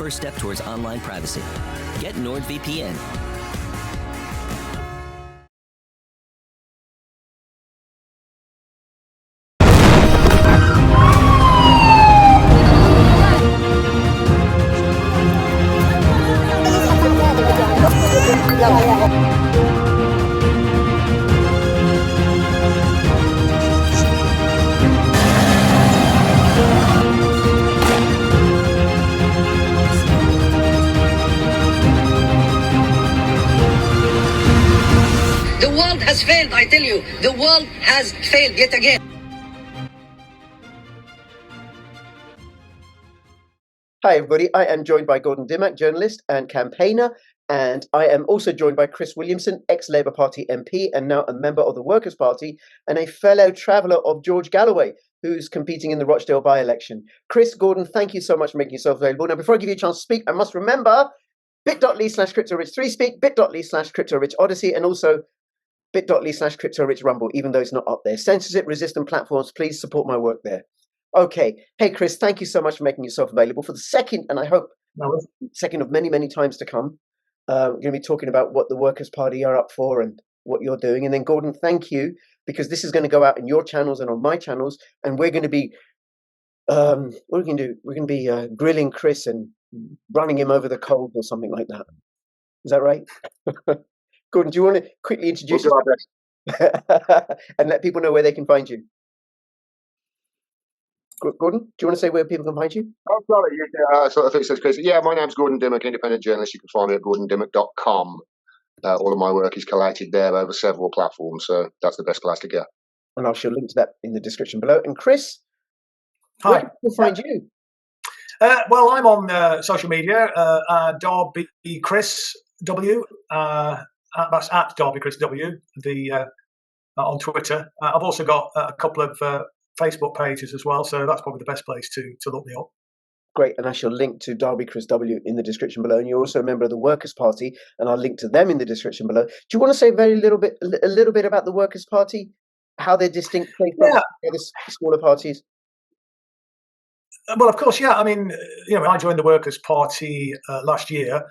first step towards online privacy. Get NordVPN. The world has failed, I tell you. The world has failed yet again. Hi, everybody. I am joined by Gordon Dimmack, journalist and campaigner. And I am also joined by Chris Williamson, ex-Labour Party MP and now a member of the Workers' Party and a fellow traveller of George Galloway, who's competing in the Rochdale by-election. Chris, Gordon, thank you so much for making yourself available. Now, before I give you a chance to speak, I must remember bit.ly/CryptoRich3Speak, bit.ly/CryptoRichOdyssey, and also bit.ly/CryptoRichRumble, even though it's not up there. Censorship-resistant platforms, please support my work there. Okay. Hey, Chris, thank you so much for making yourself available for the second, and I hope second of many, many times to come. We're going to be talking about what the Workers' Party are up for and what you're doing. And then, Gordon, thank you, because this is going to go out in your channels and on my channels, and we're going to be, what are we going to do? We're going to be grilling Chris and running him over the coals or something like that. Is that right? Gordon, do you want to quickly introduce yourself and let people know where they can find you? Gordon, do you want to say where people can find you? Oh, sorry. I think it says Chris. Yeah, my name's Gordon Dimmack, independent journalist. You can find me at gordondimmack.com. All of my work is collated there over several platforms, so that's the best place to go. And I shall link to that in the description below. And Chris, hi. Where can people find you? Well, I'm on social media, Darby Chris W. That's at Darby Chris W. On Twitter. I've also got a couple of Facebook pages as well, so that's probably the best place to look me up. Great, and I shall link to Darby Chris W in the description below. And you're also a member of the Workers' Party, and I'll link to them in the description below. Do you want to say a little bit about the Workers' Party, how they're distinct from the smaller parties? Well, of course, yeah. I mean, I joined the Workers' Party last year.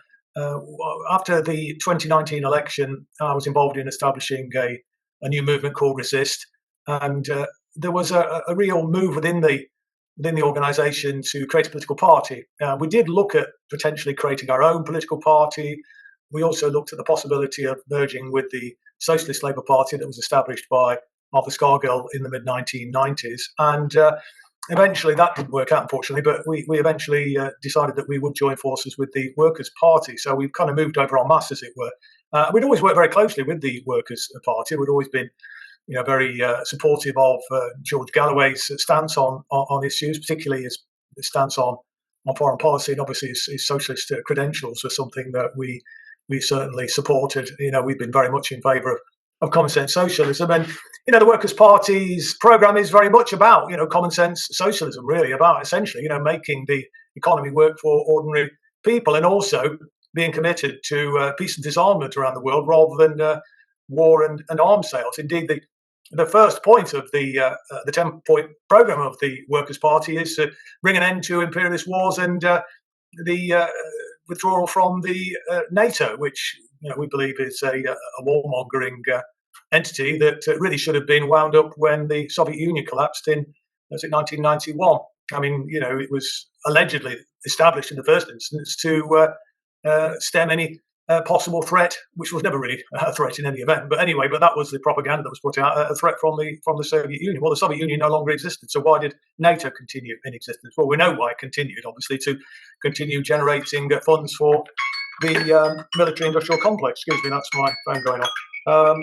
After the 2019 election, I was involved in establishing a new movement called Resist, and there was a real move within the organisation to create a political party. We did look at potentially creating our own political party. We also looked at the possibility of merging with the Socialist Labour Party that was established by Arthur Scargill in the mid-1990s. And eventually that didn't work out, unfortunately, but we eventually decided that we would join forces with the Workers' Party. So we've kind of moved over en masse, as it were. We'd always worked very closely with the Workers' Party. We'd always been very supportive of George Galloway's stance on issues, particularly his stance on foreign policy, and obviously his socialist credentials were something that we certainly supported. We've been very much in favour of common sense socialism, and the Workers' Party's programme is very much about common sense socialism, really about essentially making the economy work for ordinary people, and also being committed to peace and disarmament around the world rather than war and arms sales. Indeed, the first point of the 10-point programme of the Workers' Party is to bring an end to imperialist wars and the withdrawal from the NATO, which we believe is a warmongering entity that really should have been wound up when the Soviet Union collapsed in 1991. I mean, it was allegedly established in the first instance to stem any possible threat, which was never really a threat in any event. But anyway, that was the propaganda that was put out, a threat from the Soviet Union. Well, the Soviet Union no longer existed, so why did NATO continue in existence? Well, we know why it continued, obviously, to continue generating funds for the military-industrial complex. Excuse me, that's my phone going off.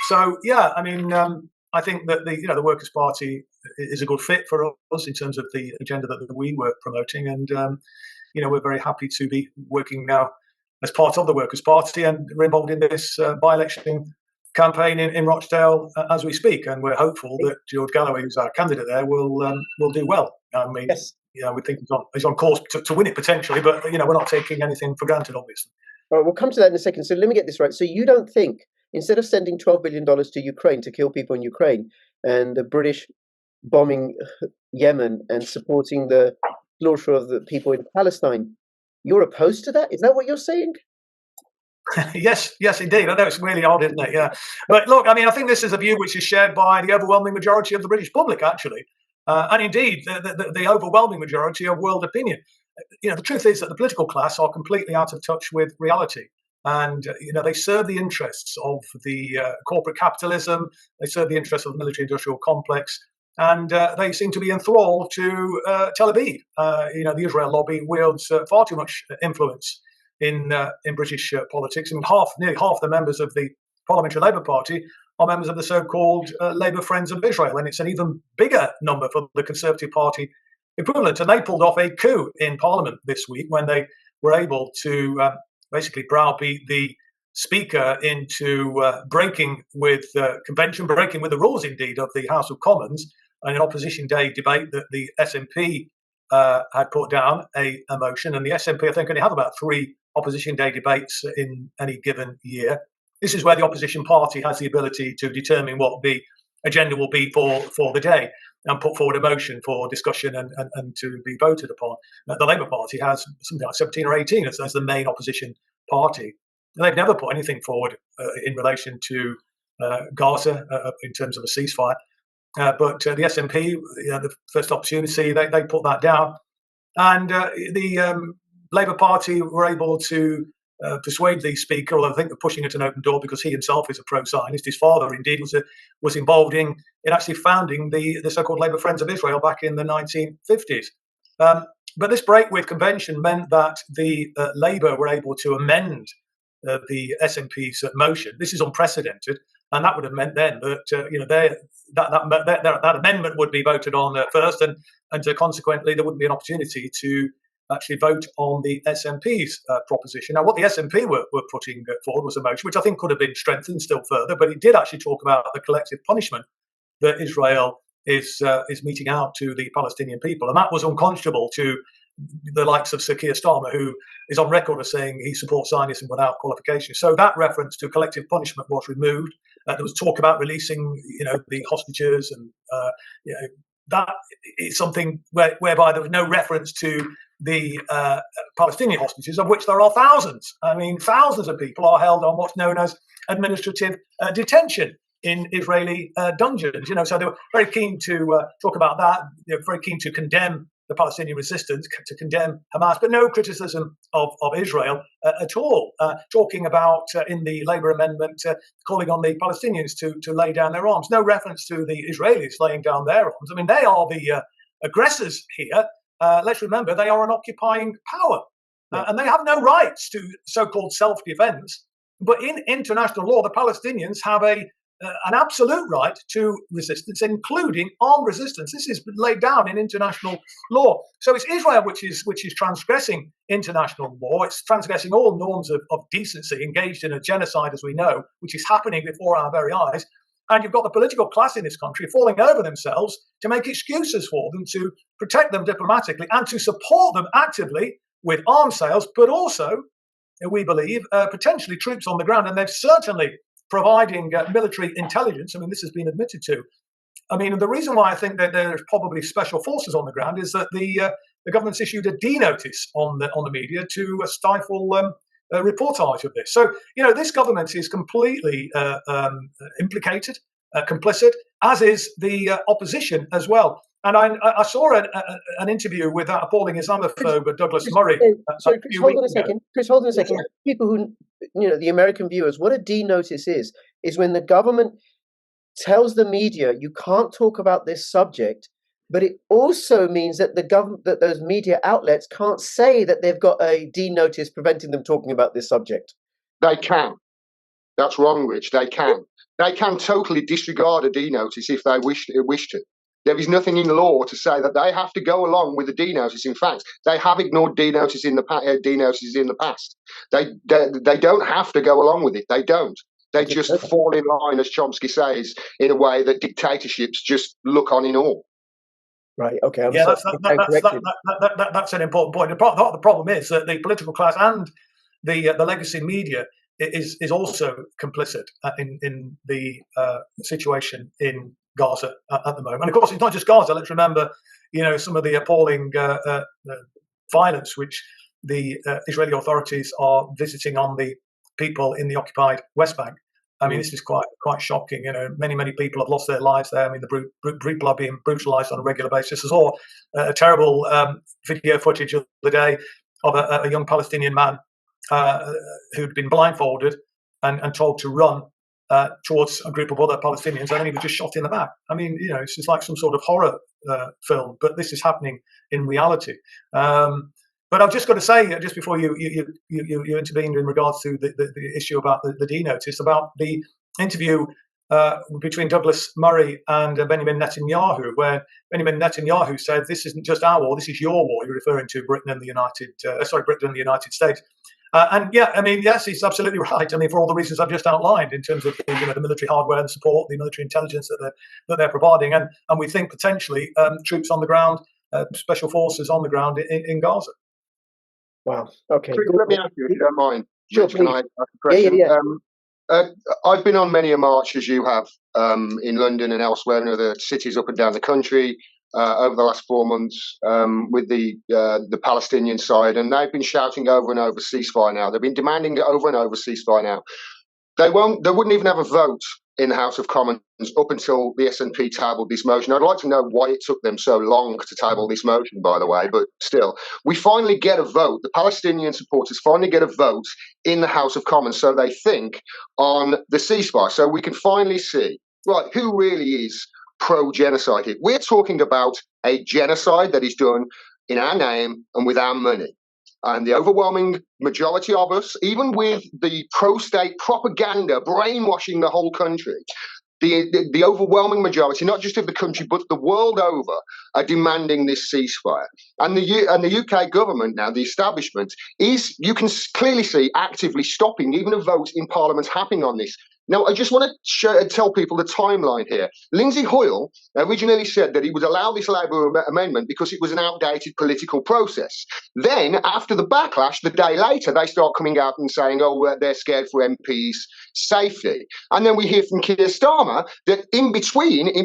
So, yeah, I mean, I think that the Workers' Party is a good fit for us in terms of the agenda that we were promoting, and we're very happy to be working now as part of the Workers' Party, and we're involved in this by-election campaign in Rochdale as we speak, and we're hopeful that George Galloway, who's our candidate there, will do well. I mean, yes. We think he's on course to win it potentially, but we're not taking anything for granted, obviously. All right, we'll come to that in a second. So let me get this right. So you don't think, instead of sending $12 billion to Ukraine to kill people in Ukraine, and the British bombing Yemen and supporting the slaughter of the people in Palestine, You're opposed to that? Is that what you're saying? Yes, indeed. I know it's really odd, isn't it? Yeah. But look, I mean, I think this is a view which is shared by the overwhelming majority of the British public, actually. And indeed, the overwhelming majority of world opinion. The truth is that the political class are completely out of touch with reality. And, they serve the interests of the corporate capitalism. They serve the interests of the military-industrial complex. And they seem to be enthralled to Tel Aviv. The Israel lobby wields far too much influence in British politics. I mean, nearly half the members of the Parliamentary Labour Party are members of the so-called Labour Friends of Israel, and it's an even bigger number for the Conservative Party equivalent. And they pulled off a coup in Parliament this week when they were able to basically browbeat the Speaker into breaking with breaking with the rules, indeed, of the House of Commons, in an Opposition Day debate that the SNP had put down a motion, and the SNP, I think, only have about 3 Opposition Day debates in any given year. This is where the opposition party has the ability to determine what the agenda will be for the day and put forward a motion for discussion and to be voted upon. The Labour Party has something like 17 or 18 as the main opposition party. And they've never put anything forward in relation to Gaza in terms of a ceasefire. But the SNP, the first opportunity, they put that down. And the Labour Party were able to persuade the Speaker, although I think they're pushing it an open door because he himself is a pro-Zionist. His father, indeed, was involved in actually founding the so-called Labour Friends of Israel back in the 1950s. But this break with convention meant that the Labour were able to amend the SNP's motion. This is unprecedented, and that would have meant then that that amendment would be voted on first, and consequently there wouldn't be an opportunity to actually vote on the SNP's proposition. Now, what the SNP were putting forward was a motion which I think could have been strengthened still further, but it did actually talk about the collective punishment that Israel is meting out to the Palestinian people, and that was unconscionable to the likes of Sir Keir Starmer, who is on record as saying he supports Zionism without qualification. So that reference to collective punishment was removed. There was talk about releasing, the hostages, and that is something whereby there was no reference to the Palestinian hostages, of which there are thousands. I mean, thousands of people are held on what's known as administrative detention in Israeli dungeons. So they were very keen to talk about that. They were very keen to condemn the Palestinian resistance, to condemn Hamas, but no criticism of Israel at all. Talking about, in the Labour amendment, calling on the Palestinians to lay down their arms. No reference to the Israelis laying down their arms. I mean, they are the aggressors here. Let's remember, they are an occupying power, and they have no rights to so-called self-defense. But in international law, the Palestinians have an absolute right to resistance, including armed resistance. This is laid down in international law. So it's Israel which is transgressing international law. It's transgressing all norms of decency, engaged in a genocide, as we know, which is happening before our very eyes. And you've got the political class in this country falling over themselves to make excuses for them, to protect them diplomatically, and to support them actively with arms sales, but also, we believe, potentially troops on the ground. And they've certainly providing military intelligence. I mean, this has been admitted to. I mean, the reason why I think that there's probably special forces on the ground is that the government's issued a D notice on the media to stifle reportage of this. So, this government is completely implicated, complicit, as is the opposition as well. And I saw an interview with that appalling Islamophobe Douglas Murray. Sorry, Chris, hold on a second. Chris, hold on a second. People who, the American viewers, what a D notice is when the government tells the media you can't talk about this subject, but it also means that that those media outlets can't say that they've got a D notice preventing them talking about this subject. They can. That's wrong, Rich. They can. They can totally disregard a D notice if they wish to. There is nothing in law to say that they have to go along with the D notice. In fact, they have ignored D notices in the past. They don't have to go along with it. They don't. They just fall in line, as Chomsky says, in a way that dictatorships just look on in awe. Right. Okay. That's an important point. The problem is that the political class and the legacy media is also complicit in the situation in Gaza at the moment. And of course, it's not just Gaza. Let's remember, some of the appalling violence which the Israeli authorities are visiting on the people in the occupied West Bank. I mean, this is quite shocking. Many people have lost their lives there. I mean, the people are being brutalized on a regular basis. I saw a terrible video footage of the day of a young Palestinian man who'd been blindfolded and told to run towards a group of other Palestinians, and then he was just shot in the back. I mean, it's just like some sort of horror film, but this is happening in reality. But I've just got to say, just before you intervened in regards to the issue about the D notice, about the interview between Douglas Murray and Benjamin Netanyahu, where Benjamin Netanyahu said, "This isn't just our war; this is your war." You're referring to Britain and the United States. And yeah, I mean, yes, he's absolutely right. I mean, for all the reasons I've just outlined in terms of the military hardware and support, the military intelligence that they're providing, and we think potentially troops on the ground, special forces on the ground in Gaza. Wow. Okay. Chris, let me ask you, if you don't mind. Sure, Rich, can I please. ask a question? Yeah. I've been on many a march, as you have, in London and elsewhere in other cities up and down the country over the last 4 months with the Palestinian side, and they've been shouting over and over ceasefire now. They've been demanding over and over ceasefire now. They wouldn't even have a vote in the House of Commons up until the SNP tabled this motion. I'd like to know why it took them so long to table this motion, by the way, but still, we finally get a vote. The Palestinian supporters finally get a vote in the House of Commons, so they think, on the ceasefire. So we can finally see, right, who really is pro-genocide here. We're talking about a genocide that is done in our name and with our money. And the overwhelming majority of us, even with the pro-state propaganda brainwashing the whole country, the overwhelming majority, not just of the country, but the world over, are demanding this ceasefire. And the UK government now, the establishment, is, you can clearly see, actively stopping even a vote in Parliament happening on this. Now, I just want to tell people the timeline here. Lindsay Hoyle originally said that he would allow this Labour amendment because it was an outdated political process. Then, after the backlash, the day later, they start coming out and saying, oh, they're scared for MPs' safety. And then we hear from Keir Starmer that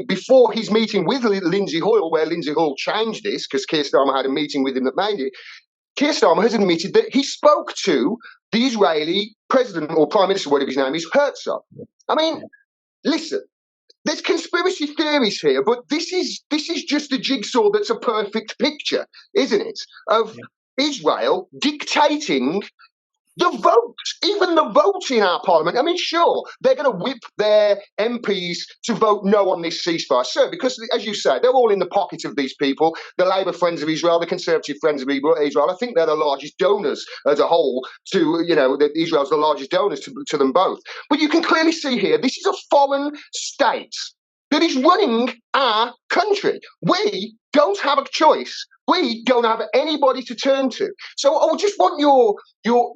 before his meeting with Lindsay Hoyle, where Lindsay Hoyle changed this, because Keir Starmer had a meeting with him that made it, Keir Starmer has admitted that he spoke to the Israeli president or prime minister, whatever his name is, Herzog. I mean, listen, there's conspiracy theories here, but this is just a jigsaw that's a perfect picture, isn't it, of Israel dictating the vote, even the vote in our parliament. I mean, sure, they're going to whip their MPs to vote no on this ceasefire, sir, because, as you say, they're all in the pocket of these people, the Labour friends of Israel, the Conservative friends of Israel. I think they're the largest donors as a whole to, that Israel's the largest donors to them both. But you can clearly see here, this is a foreign state that is running our country. We don't have a choice. We don't have anybody to turn to. So I just want your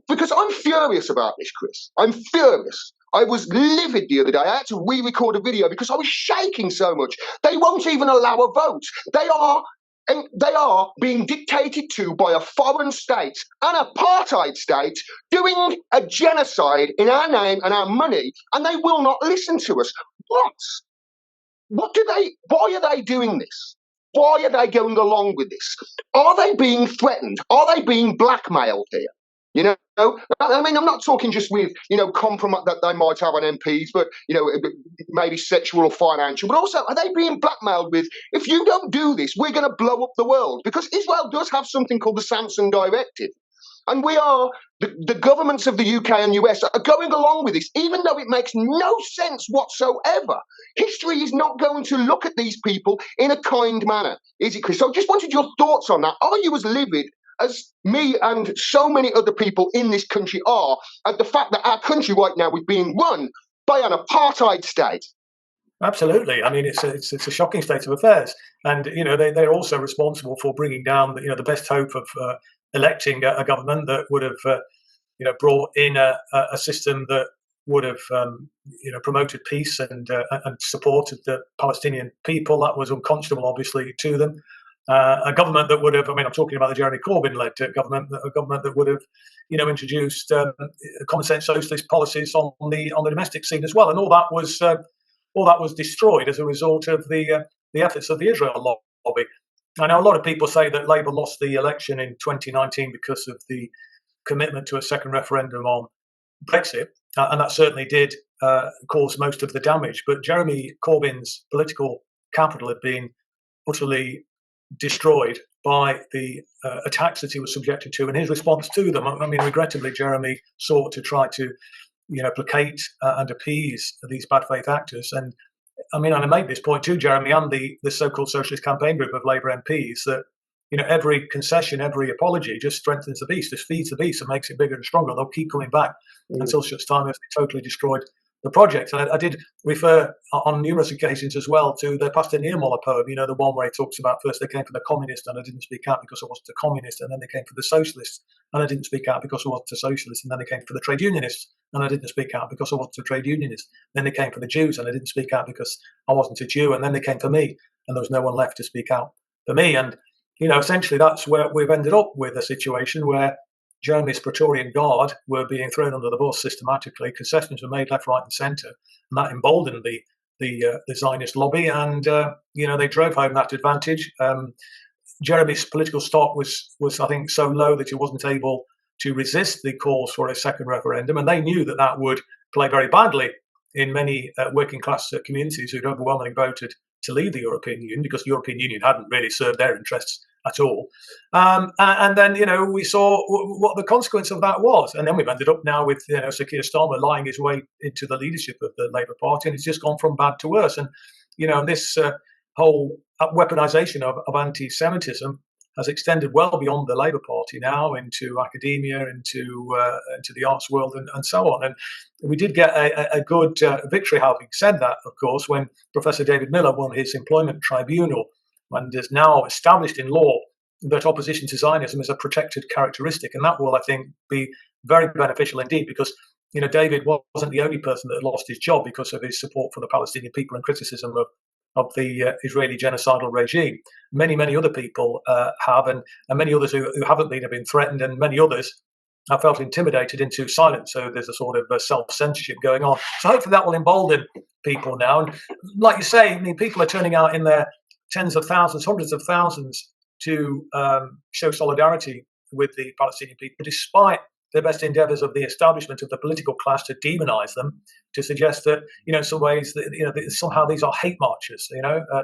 because I'm furious about this, Chris. I'm furious. I was livid the other day. I had to re-record a video because I was shaking so much. They won't even allow a vote. They are being dictated to by a foreign state, an apartheid state, doing a genocide in our name and our money, and they will not listen to us. Why are they doing this? Why are they going along with this? Are they being threatened? Are they being blackmailed here? I mean, I'm not talking just with, compromise that they might have on MPs, but, maybe sexual or financial, but also, are they being blackmailed with, if you don't do this, we're going to blow up the world? Because Israel does have something called the Samson Directive. And the governments of the UK and US are going along with this, even though it makes no sense whatsoever. History is not going to look at these people in a kind manner, is it, Chris? So I just wanted your thoughts on that. Are you as livid as me and so many other people in this country are at the fact that our country right now is being run by an apartheid state? Absolutely. I mean, it's a shocking state of affairs, and they're also responsible for bringing down the best hope of electing a government that would have brought in a system that would have promoted peace and supported the Palestinian people. That was unconscionable, obviously, to them. A government that would have, I'm talking about the Jeremy Corbyn-led government, a government that would have, introduced common sense socialist policies on the domestic scene as well, and all that was destroyed as a result of the efforts of the Israel lobby. I know a lot of people say that Labour lost the election in 2019 because of the commitment to a second referendum on Brexit, and that certainly did cause most of the damage. But Jeremy Corbyn's political capital had been utterly destroyed by the attacks that he was subjected to, and his response to them. I mean, regrettably, Jeremy sought to try to, placate and appease these bad faith actors. And I mean, and I made this point to Jeremy and the so-called Socialist Campaign Group of Labour MPs that, every concession, every apology just strengthens the beast, just feeds the beast and makes it bigger and stronger. They'll keep coming back until such time as they totally destroyed the project. And I did refer on numerous occasions as well to the Pastor Niemöller poem, the one where he talks about first they came for the communists and I didn't speak out because I wasn't a communist, and then they came for the socialists and I didn't speak out because I wasn't a socialist, and then they came for the trade unionists and I didn't speak out because I wasn't a trade unionist. Then they came for the Jews and I didn't speak out because I wasn't a Jew, and then they came for me and there was no one left to speak out for me. And, essentially that's where we've ended up with a situation where Jeremy's Praetorian Guard were being thrown under the bus systematically. Concessions were made left, right, and centre, and that emboldened the Zionist lobby. And they drove home that advantage. Jeremy's political stock was I think so low that he wasn't able to resist the calls for a second referendum, and they knew that would play very badly in many working class communities who'd overwhelmingly voted to leave the European Union because the European Union hadn't really served their interests at all. And then, we saw what the consequence of that was. And then we've ended up now with, Sir Keir Starmer lying his way into the leadership of the Labour Party, and it's just gone from bad to worse. And, this whole weaponisation of anti-Semitism has extended well beyond the Labour Party now into academia, into the arts world, and so on. And we did get a good victory, having said that, of course, when Professor David Miller won his employment tribunal and is now established in law that opposition to Zionism is a protected characteristic. And that will, I think, be very beneficial indeed, because David wasn't the only person that had lost his job because of his support for the Palestinian people and criticism of the Israeli genocidal regime. Many, many other people have, and many others who haven't been have been threatened, and many others have felt intimidated into silence. So there's a sort of self-censorship going on. So hopefully that will embolden people now. And like you say, I mean, people are turning out in their tens of thousands, hundreds of thousands to show solidarity with the Palestinian people, despite the best endeavours of the establishment of the political class to demonise them, to suggest that, in some ways, that, somehow these are hate marches.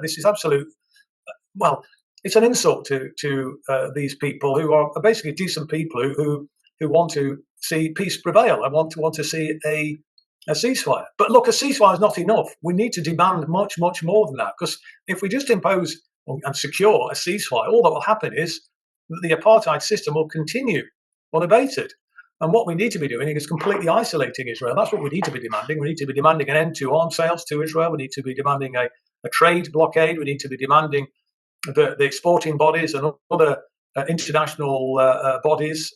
This is absolute. Well, it's an insult to these people who are basically decent people who want to see peace prevail and want to see a ceasefire. But look, a ceasefire is not enough. We need to demand much, much more than that, because if we just impose and secure a ceasefire, all that will happen is that the apartheid system will continue unabated. And what we need to be doing is completely isolating Israel. That's what we need to be demanding. We need to be demanding an end to arms sales to Israel. We need to be demanding a trade blockade. We need to be demanding the exporting bodies and other international bodies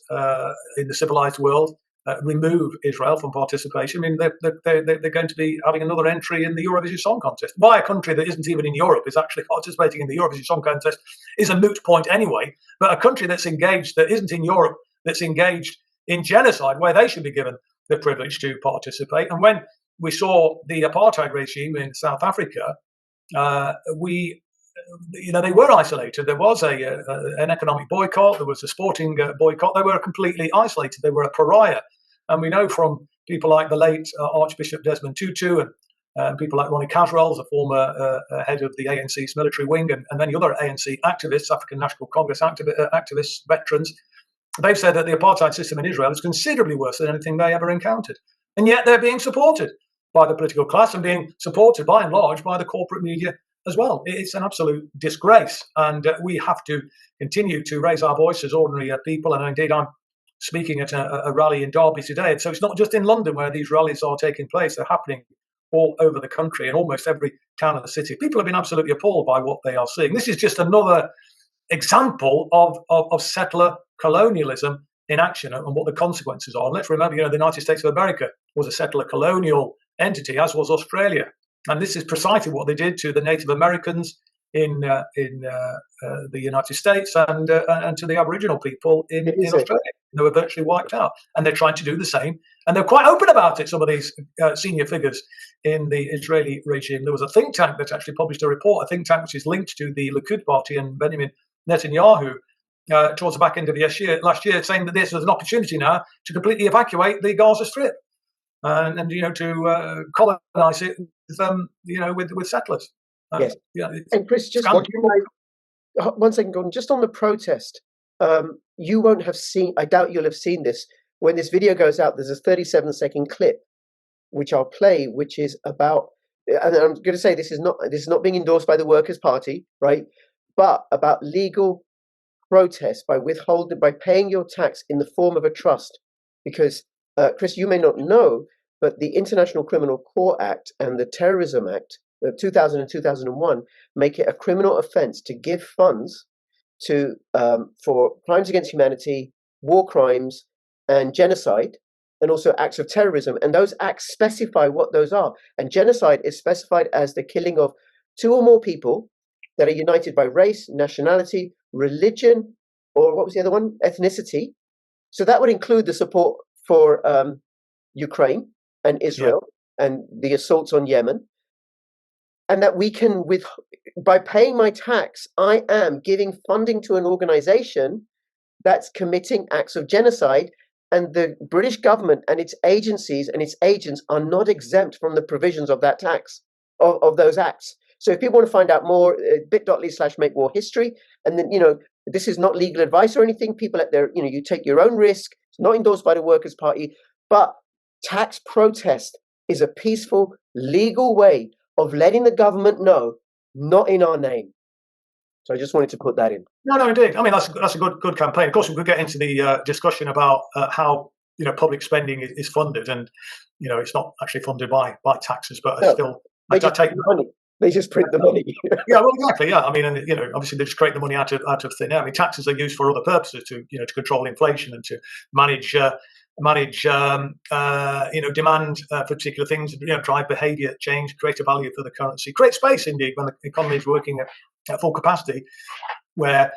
in the civilized world remove Israel from participation. I mean, they're going to be having another entry in the Eurovision Song Contest. Why a country that isn't even in Europe is actually participating in the Eurovision Song Contest is a moot point anyway. But a country that's engaged, that isn't in Europe, that's engaged in genocide, where they should be given the privilege to participate. And when we saw the apartheid regime in South Africa, they were isolated. There was an economic boycott. There was a sporting boycott. They were completely isolated. They were a pariah. And we know from people like the late Archbishop Desmond Tutu and people like Ronnie Caswell, the former head of the ANC's military wing, and many other ANC activists, African National Congress activists, veterans, they've said that the apartheid system in Israel is considerably worse than anything they ever encountered. And yet they're being supported by the political class and being supported, by and large, by the corporate media as well. It's an absolute disgrace. And we have to continue to raise our voice as ordinary people. And indeed, I'm speaking at a rally in Derby today. So it's not just in London where these rallies are taking place. They're happening all over the country, in almost every town and city. People have been absolutely appalled by what they are seeing. This is just another example of settler colonialism in action and what the consequences are. And let's remember, the United States of America was a settler colonial entity, as was Australia. And this is precisely what they did to the Native Americans in the United States and to the Aboriginal people in Australia. They were virtually wiped out. And they're trying to do the same. And they're quite open about it, some of these senior figures in the Israeli regime. There was a think tank that actually published a report, a think tank which is linked to the Likud party and Benjamin Netanyahu towards the back end of last year, saying that this was an opportunity now to completely evacuate the Gaza Strip and to colonize it with settlers. Yes. Yeah, and Chris, just one second, Gordon, just on the protest, you won't have seen, I doubt you'll have seen this. When this video goes out, there's a 37-second clip, which I'll play, which is about, and I'm going to say this is not being endorsed by the Workers' Party, right? But about legal protest by paying your tax in the form of a trust. Because, Chris, you may not know, but the International Criminal Court Act and the Terrorism Act of 2000 and 2001 make it a criminal offense to give funds to for crimes against humanity, war crimes, and genocide, and also acts of terrorism. And those acts specify what those are. And genocide is specified as the killing of two or more people that are united by race, nationality, religion, or what was the other one? Ethnicity. So that would include the support for Ukraine and Israel and the assaults on Yemen. And that we can, by paying my tax, I am giving funding to an organization that's committing acts of genocide. And the British government and its agencies and its agents are not exempt from the provisions of that tax, of those acts. So if people want to find out more, bit.ly/make war history. And then, this is not legal advice or anything. People at their, you take your own risk. It's not endorsed by the Workers' Party. But tax protest is a peaceful, legal way of letting the government know, not in our name. So I just wanted to put that in. No, indeed. I mean, that's a good campaign. Of course, we could get into the discussion about how public spending is funded, and it's not actually funded by taxes, but still they just take the money. They just print the money. Yeah, well, exactly. Yeah, I mean, and obviously they just create the money out of thin air. I mean, taxes are used for other purposes to control inflation and to manage demand for particular things, drive behaviour change, create a value for the currency, create space indeed when the economy is working at full capacity, where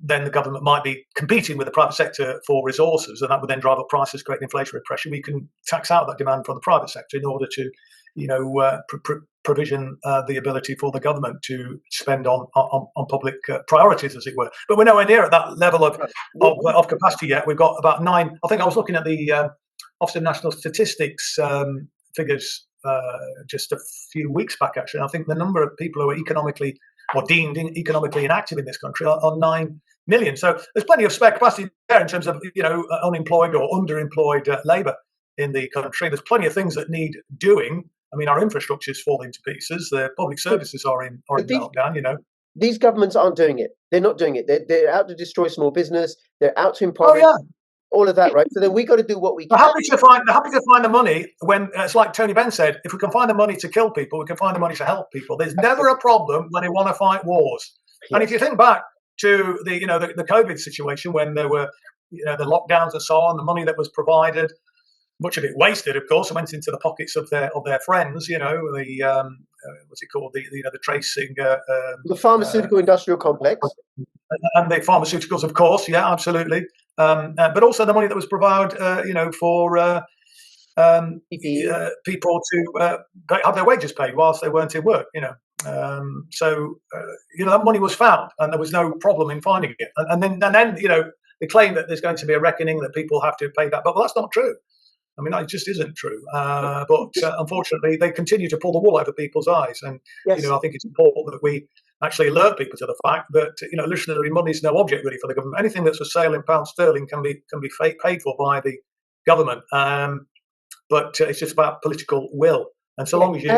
then the government might be competing with the private sector for resources, and that would then drive up prices, create inflationary pressure. We can tax out that demand from the private sector in order to provision the ability for the government to spend on public priorities, as it were. But we're nowhere near at that level of capacity yet. We've got about 9. I think I was looking at the Office of National Statistics figures just a few weeks back, actually. I think the number of people who are economically or deemed economically inactive in this country are 9 million. So there's plenty of spare capacity there in terms of unemployed or underemployed labour in the country. There's plenty of things that need doing. I mean, our infrastructure is falling to pieces. The public services are in meltdown. These governments aren't doing it. They're not doing it. They're out to destroy small business. They're out to impoverish. All of that, right? So then we got to do what we can. They're happy to find the money when it's like Tony Benn said. If we can find the money to kill people, we can find the money to help people. There's never a problem when they want to fight wars. Yes. And if you think back to the COVID situation when there were the lockdowns and so on, the money that was provided, much of it wasted, of course, and went into the pockets of their friends. What's it called? The tracing, the pharmaceutical industrial complex, and the pharmaceuticals, of course. Yeah, absolutely. But also the money that was provided, for people to have their wages paid whilst they weren't in work. So that money was found, and there was no problem in finding it. And then they claim that there's going to be a reckoning, that people have to pay that, but that's not true. I mean, it just isn't true. But unfortunately, they continue to pull the wool over people's eyes. And, yes. I think it's important that we actually alert people to the fact that, literally money is no object really for the government. Anything that's for sale in pound sterling can be paid for by the government. But it's just about political will. And so long as you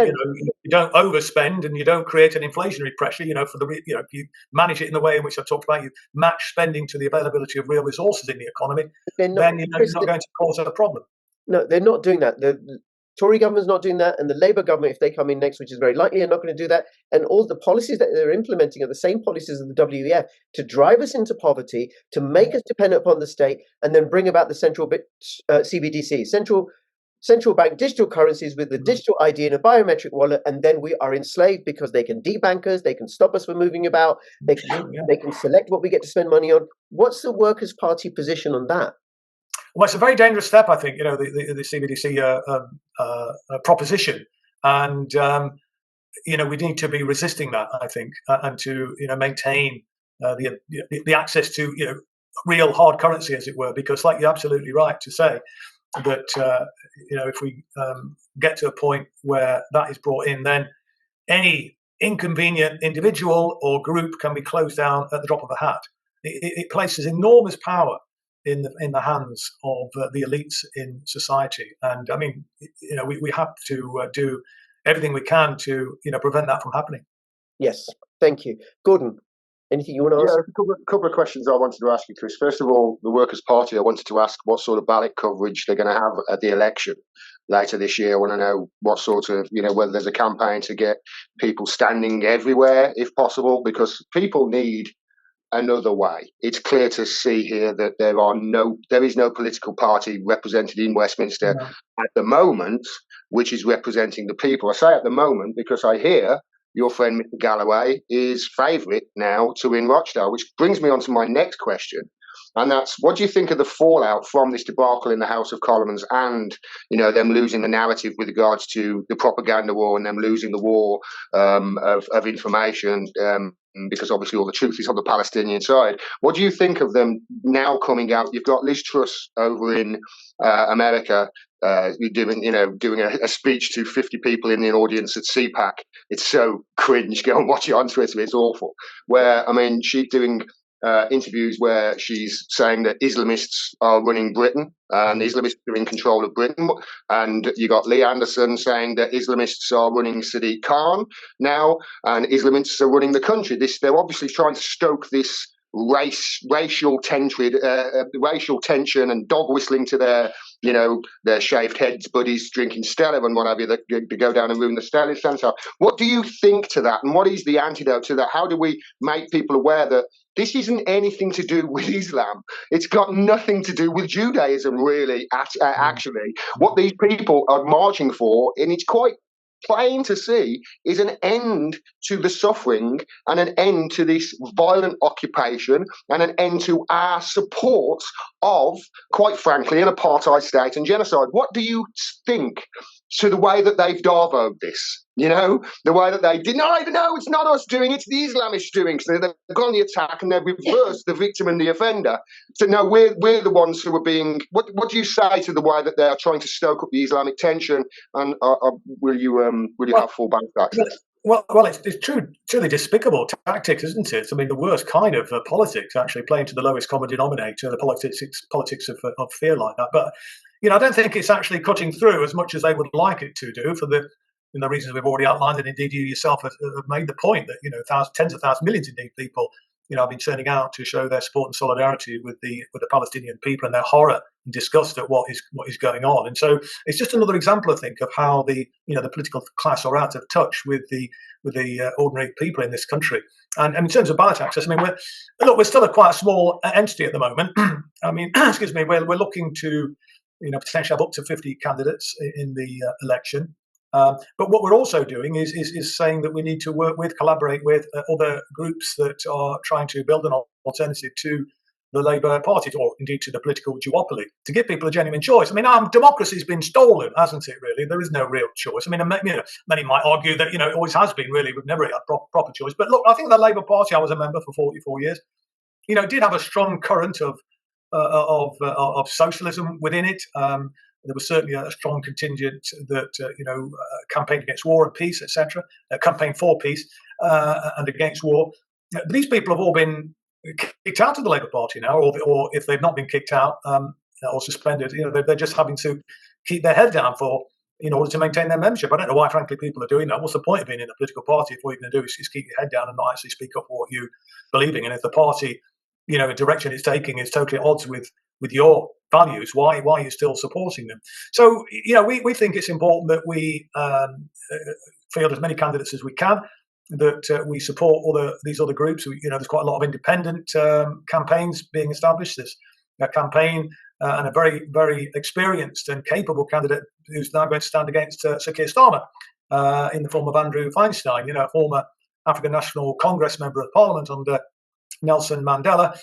don't overspend and you don't create an inflationary pressure, if you manage it in the way in which I talked about, you match spending to the availability of real resources in the economy, then you're not going to cause a problem. No, they're not doing that. The Tory government's not doing that, and the Labour government, if they come in next, which is very likely, are not going to do that. And all the policies that they're implementing are the same policies of the WEF to drive us into poverty, to make us dependent upon the state, and then bring about the central CBDC, central bank digital currencies with the digital ID and a biometric wallet, and then we are enslaved because they can debank us, they can stop us from moving about, they can select what we get to spend money on. What's the Workers' Party position on that? Well, it's a very dangerous step, I think, the CBDC proposition. And, we need to be resisting that, I think, and to, maintain the access to real hard currency, as it were. Because, like you're absolutely right to say, that if we get to a point where that is brought in, then any inconvenient individual or group can be closed down at the drop of a hat. It places enormous power in the hands of the elites in society, and I mean, we have to do everything we can to prevent that from happening. Yes, thank you, Gordon. Anything you want to ask? Yeah, a couple of questions I wanted to ask you, Chris. First of all, the Workers' Party, I wanted to ask what sort of ballot coverage they're going to have at the election later this year. I want to know what sort of, whether there's a campaign to get people standing everywhere, if possible, because people need another way. It's clear to see here that there is no political party represented in Westminster at the moment, which is representing the people. I say at the moment because I hear your friend Mr. Galloway is favourite now to win Rochdale, which brings me on to my next question. And that's, what do you think of the fallout from this debacle in the House of Commons and, them losing the narrative with regards to the propaganda war and them losing the war of information, because obviously all the truth is on the Palestinian side. What do you think of them now coming out? You've got Liz Truss over in America doing a speech to 50 people in the audience at CPAC. It's so cringe. Go and watch it on Twitter. It's awful. She's doing interviews where she's saying that Islamists are running Britain and Islamists are in control of Britain. And you got Lee Anderson saying that Islamists are running Sadiq Khan now and Islamists are running the country. They're obviously trying to stoke this racial tension and dog whistling to their shaved heads buddies drinking Stella and what have you that go down and ruin the Stella Centre. What do you think to that, and what is the antidote to that? How do we make people aware that this isn't anything to do with Islam? It's got nothing to do with Judaism, really, actually. What these people are marching for, and it's quite plain to see, is an end to the suffering and an end to this violent occupation and an end to our support of, quite frankly, an apartheid state and genocide. What do you think to the way that they've darvoed this? The way that they deny, no, it's not us doing it, it's the Islamists doing. So they've gone the attack and they've reversed the victim and the offender. So no, we're the ones who are being. What do you say to the way that they are trying to stoke up the Islamic tension? And will you have full bank access? Well, it's truly despicable tactics, isn't it? I mean, the worst kind of politics, actually, playing to the lowest common denominator, the politics of fear like that. But I don't think it's actually cutting through as much as they would like it to do for the reasons we've already outlined, and indeed you yourself have made the point that tens of thousands, millions indeed people have been turning out to show their support and solidarity with the Palestinian people and their horror and disgust at what is going on. And so it's just another example, I think, of how the political class are out of touch with the ordinary people in this country. And in terms of ballot access, we're still quite a small entity at the moment. Excuse me, we're looking to potentially have up to 50 candidates in the election. But what we're also doing is saying that we need to collaborate with other groups that are trying to build an alternative to the Labour Party, or indeed to the political duopoly, to give people a genuine choice. Democracy's been stolen, hasn't it, really? There is no real choice. Many might argue that, it always has been, really. We've never had proper choice. But look, I think the Labour Party, I was a member for 44 years, did have a strong current of socialism within it. There was certainly a strong contingent that campaigned against war and peace, etc. Campaigned for peace and against war. These people have all been kicked out of the Labour Party now, or if they've not been kicked out or suspended, they're just having to keep their head down in order to maintain their membership. I don't know why, frankly, people are doing that. What's the point of being in a political party if all you're going to do is keep your head down and not actually speak up for what you believe in? And if the party, the direction it's taking is totally at odds with your values, why are you still supporting them? So, we think it's important that we field as many candidates as we can, that we support these other groups. There's quite a lot of independent campaigns being established. There's a campaign and a very, very experienced and capable candidate who's now going to stand against Sir Keir Starmer in the form of Andrew Feinstein, a former African National Congress member of Parliament under Nelson Mandela,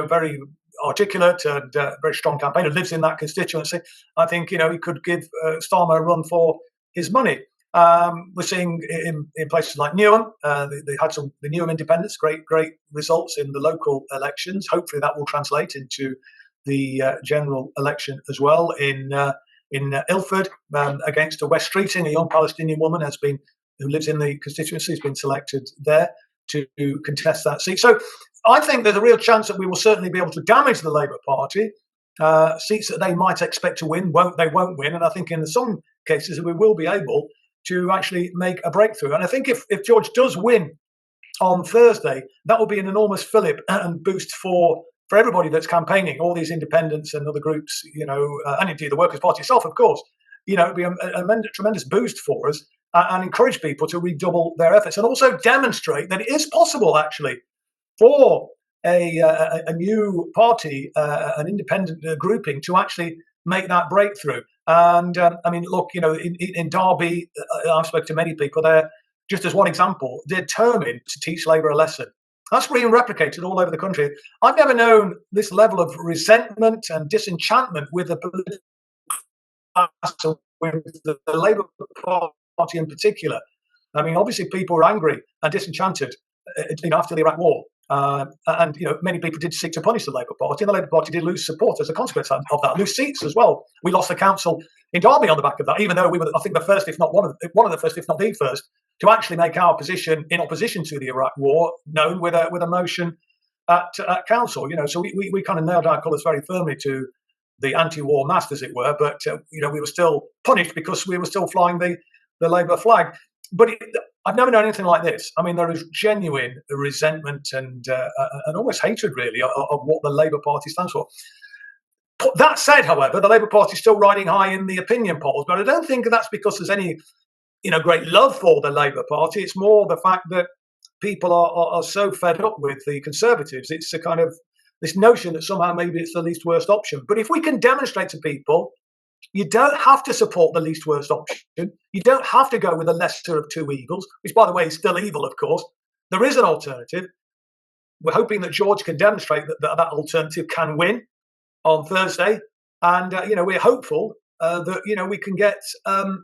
very articulate and very strong campaigner, lives in that constituency. I think, he could give Starmer a run for his money. We're seeing in places like Newham, they had the Newham independents, great results in the local elections. Hopefully that will translate into the general election as well. In Ilford, against a West Streeting, a young Palestinian woman who lives in the constituency, has been selected there to contest that seat. So I think there's a real chance that we will certainly be able to damage the Labour Party. Seats that they might expect to win, they won't win. And I think in some cases we will be able to actually make a breakthrough. And I think if George does win on Thursday, that will be an enormous fillip and boost for everybody that's campaigning, all these independents and other groups, and indeed the Workers' Party itself, of course. It'll be a tremendous boost for us and encourage people to redouble their efforts and also demonstrate that it is possible, actually, for a new party, an independent grouping, to actually make that breakthrough. And look, in Derby, I've spoken to many people there, just as one example, determined to teach Labour a lesson. That's being replicated all over the country. I've never known this level of resentment and disenchantment with the political class, with the Labour Party in particular. Obviously people were angry and disenchanted after the Iraq War. And many people did seek to punish the Labour Party, and the Labour Party did lose support as a consequence of that, lose seats as well. We lost the council in Derby on the back of that, even though we were, I think, the first, if not one of the first, if not the first, to actually make our position in opposition to the Iraq War known with a motion at council. So we kind of nailed our colours very firmly to the anti-war mast, as it were. But we were still punished because we were still flying the Labour flag. But I've never known anything like this. There is genuine resentment and almost hatred, really, of what the Labour Party stands for. That said, however, the Labour Party is still riding high in the opinion polls, but I don't think that's because there's any, great love for the Labour Party. It's more the fact that people are so fed up with the Conservatives. It's a kind of this notion that somehow maybe it's the least worst option. But if we can demonstrate to people, you don't have to support the least worst option. You don't have to go with the lesser of two evils, which, by the way, is still evil, of course. There is an alternative. We're hoping that George can demonstrate that alternative can win on Thursday. And, we're hopeful that, we can get, a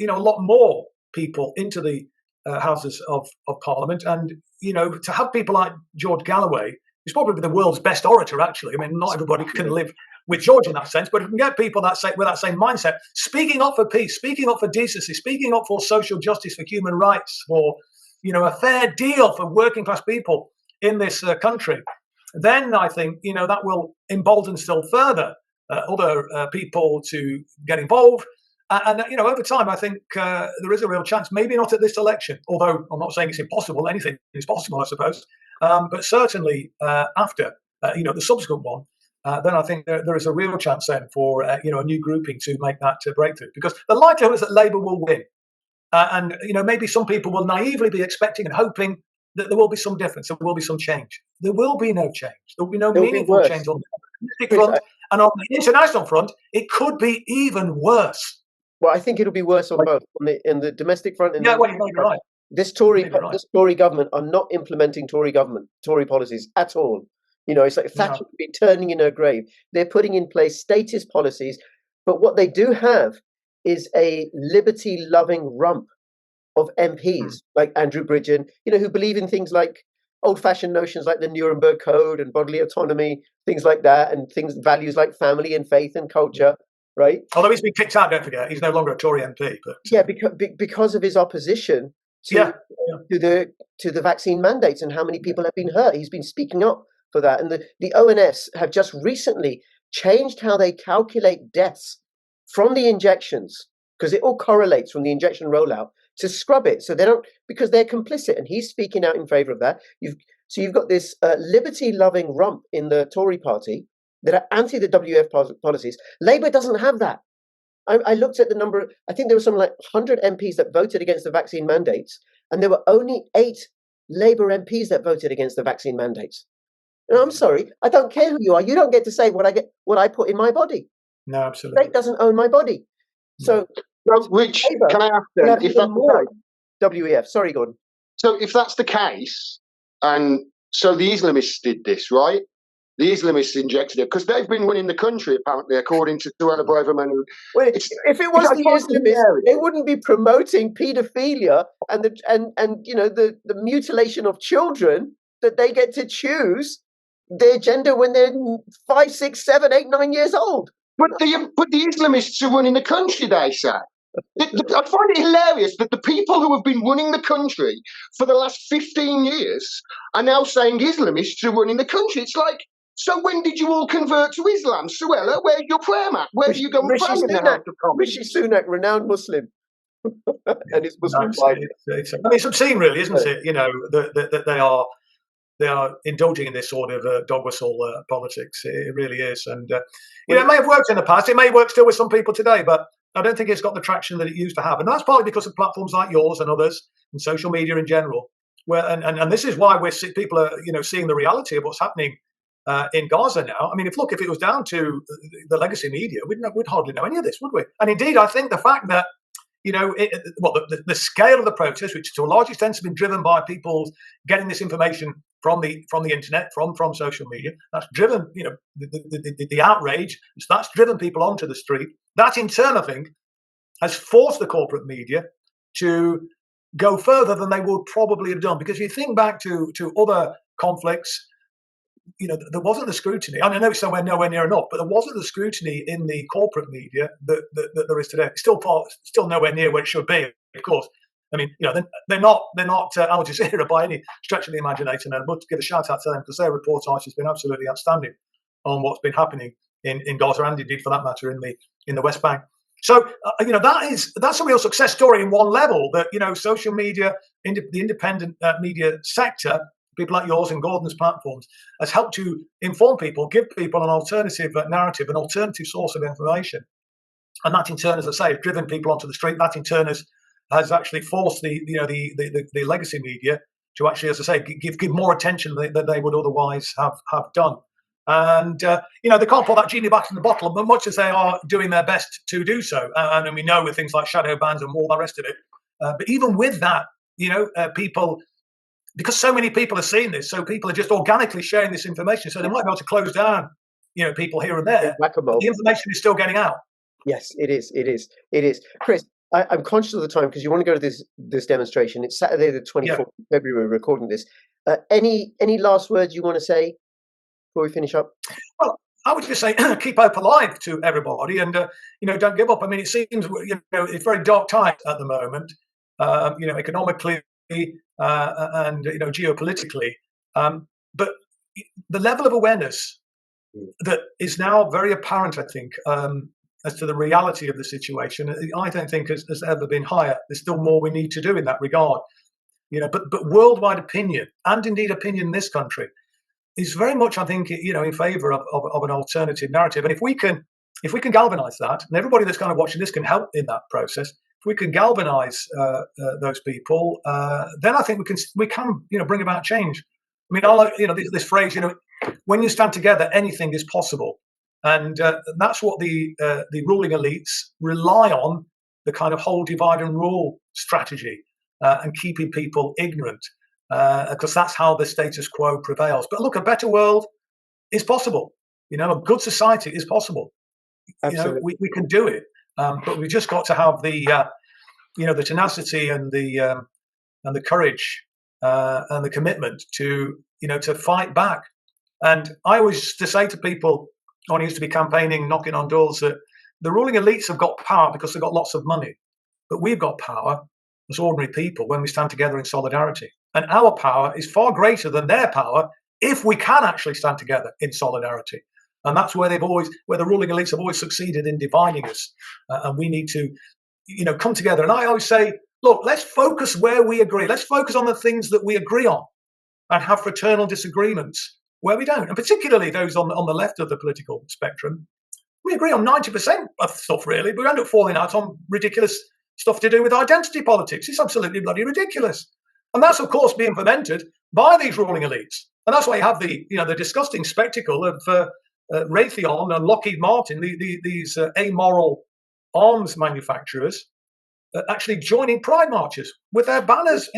lot more people into the Houses of Parliament. And, to have people like George Galloway, who's probably the world's best orator, actually. Not everybody can live with George in that sense, but if we can get people with that same mindset, speaking up for peace, speaking up for decency, speaking up for social justice, for human rights, for a fair deal for working class people in this country, then I think that will embolden still further other people to get involved. And over time, I think there is a real chance. Maybe not at this election, although I'm not saying it's impossible. Anything is possible, I suppose. But certainly after the subsequent one. Then I think there is a real chance then for a new grouping to make that breakthrough, because the likelihood is that Labour will win, and maybe some people will naively be expecting and hoping that there will be some difference, there will be some change. There will be no change. There will be no meaningful change on the domestic front, and on the international front, it could be even worse. Well, I think it'll be worse on both, in the domestic front. Yeah, well, you may be right. This Tory government are not implementing Tory policies at all. It's like Thatcher would be turning in her grave. They're putting in place statist policies, but what they do have is a liberty-loving rump of MPs like Andrew Bridgen, who believe in things like old-fashioned notions like the Nuremberg Code and bodily autonomy, things like that, and values like family and faith and culture, right? Although he's been kicked out, don't forget, he's no longer a Tory MP. But because of his opposition to the vaccine mandates and how many people have been hurt. He's been speaking up for that. And the ONS have just recently changed how they calculate deaths from the injections, because it all correlates from the injection rollout, to scrub it. So they don't, because they're complicit. And he's speaking out in favour of that. You've got this liberty-loving rump in the Tory party that are anti the WF policies. Labour doesn't have that. I looked at the number. I think there were something like 100 MPs that voted against the vaccine mandates, and there were only 8 Labour MPs that voted against the vaccine mandates. And I'm sorry, I don't care who you are. You don't get to say what I put in my body. No, absolutely. State doesn't own my body. So, which Labour can I ask then? If that's more WEF. Sorry, Gordon. So if that's the case, and so the Islamists did this, right? The Islamists injected it because they've been running the country, apparently, according to Suella Braverman. Well, if it was the Islamists, they wouldn't be promoting paedophilia and the mutilation of children, that they get to choose their gender when they're 5, 6, 7, 8, 9 years old. But the Islamists are running the country, they say. I find it hilarious that the people who have been running the country for the last 15 years are now saying Islamists are running the country. It's like, so when did you all convert to Islam? Suella, where's your prayer mat? Where do you go and pray in the House of Commons? Rishi Sunak, renowned Muslim. And his Muslim wife. It's obscene, really, isn't it? That they are indulging in this sort of dog whistle politics. It really is. And, it may have worked in the past. It may work still with some people today, but I don't think it's got the traction that it used to have. And that's partly because of platforms like yours and others and social media in general. And this is why people are, seeing the reality of what's happening in Gaza now. I mean, if it was down to the legacy media, we'd hardly know any of this, would we? And indeed, I think the fact that, the scale of the protest, which to a large extent has been driven by people getting this information from the internet, from social media, that's driven, the outrage, that's driven people onto the street. That in turn, I think, has forced the corporate media to go further than they would probably have done. Because if you think back to other conflicts, there wasn't the scrutiny. I know it's nowhere near enough, but there wasn't the scrutiny in the corporate media that there is today. It's still nowhere near where it should be, of course. I mean, they're not Al Jazeera by any stretch of the imagination, and I would give a shout out to them because their reportage has been absolutely outstanding on what's been happening in Gaza and indeed, for that matter, in the West Bank. So that's a real success story in one level. That social media, the independent media sector, people like yours and Gordon's platforms, has helped to inform people, give people an alternative narrative, an alternative source of information, and that in turn, as I say, has driven people onto the street. That in turn has actually forced the legacy media to actually, as I say, give more attention than they would otherwise have done. And they can't put that genie back in the bottle, but much as they are doing their best to do so, and we know with things like shadow bans and all the rest of it. But even with that, people, because so many people are seeing this, so people are just organically sharing this information. So they might be able to close down, people here and there. But the information is still getting out. Yes, it is. Chris, I'm conscious of the time because you want to go to this demonstration. It's Saturday, the 24th of February. We're recording this. Any last words you want to say before we finish up? Well, I would just say keep hope alive to everybody, and don't give up. I mean, it seems it's very dark times at the moment. Economically and geopolitically, but the level of awareness that is now very apparent, I think, as to the reality of the situation, I don't think has ever been higher. There's still more we need to do in that regard, But worldwide opinion, and indeed opinion in this country, is very much, I think, in favour of an alternative narrative. And if we can galvanise that, and everybody that's kind of watching this can help in that process. If we can galvanise those people, then I think we can bring about change. I mean, I like this phrase. When you stand together, anything is possible. And that's what the ruling elites rely on, the kind of whole divide and rule strategy, and keeping people ignorant, because that's how the status quo prevails. But look, a better world is possible. A good society is possible. Absolutely. We can do it, but we've just got to have the tenacity and the courage and the commitment to fight back. And I always used to say to people, when I used to be campaigning, knocking on doors, that the ruling elites have got power because they've got lots of money. But we've got power as ordinary people when we stand together in solidarity. And our power is far greater than their power if we can actually stand together in solidarity. And that's where the ruling elites have always succeeded in dividing us. And we need to, come together. And I always say, look, let's focus where we agree. Let's focus on the things that we agree on and have fraternal disagreements where we don't. And particularly those on the left of the political spectrum. We agree on 90% of stuff, really, but we end up falling out on ridiculous stuff to do with identity politics. It's absolutely bloody ridiculous. And that's, of course, being fomented by these ruling elites. And that's why you have the disgusting spectacle of Raytheon and Lockheed Martin, these amoral arms manufacturers, actually joining pride marches with their banners,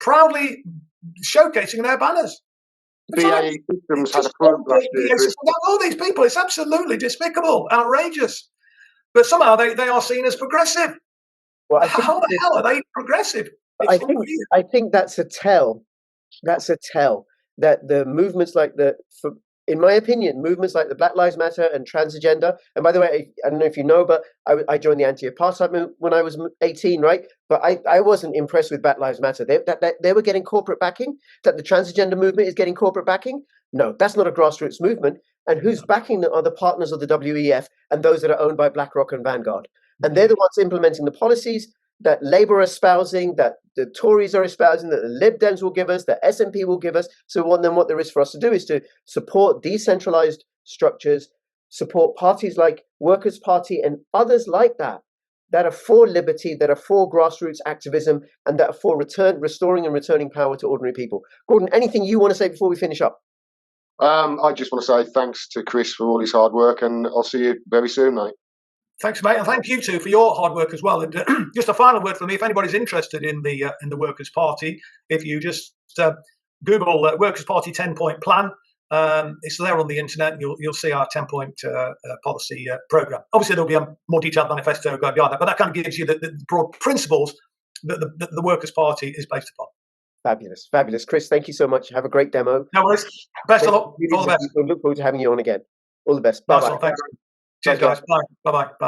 proudly showcasing their banners. BAE Systems had a front last year. All these people, it's absolutely despicable, outrageous. But somehow they are seen as progressive. Well, how the hell are they progressive? I think that's a tell. That's a tell that the movements like in my opinion, movements like the Black Lives Matter and transgender, and by the way, I don't know if you know, but I joined the anti-apartheid movement when I was 18, right? But I wasn't impressed with Black Lives Matter. They were getting corporate backing, that the transgender movement is getting corporate backing. No, that's not a grassroots movement. And who's backing them are the partners of the WEF and those that are owned by BlackRock and Vanguard. And they're the ones implementing the policies that Labour are espousing, that the Tories are espousing, that the Lib Dems will give us, that SNP will give us. So what there is for us to do is to support decentralized structures, support parties like Workers' Party and others like that are for liberty, that are for grassroots activism, and that are for restoring and returning power to ordinary people. Gordon, anything you want to say before we finish up? I just want to say thanks to Chris for all his hard work, and I'll see you very soon, mate. Thanks, mate, and thank you too for your hard work as well. And just a final word for me: if anybody's interested in the Workers' Party, if you just Google Workers' Party 10-point plan, it's there on the internet. You'll see our 10-point policy program. Obviously, there'll be a more detailed manifesto going beyond that, but that kind of gives you the broad principles that the Workers' Party is based upon. Fabulous, fabulous, Chris. Thank you so much. Have a great demo. No worries. Best of luck. All the best. Look forward to having you on again. All the best. Bye bye. Thanks. Cheers, guys. Bye. Bye. Bye.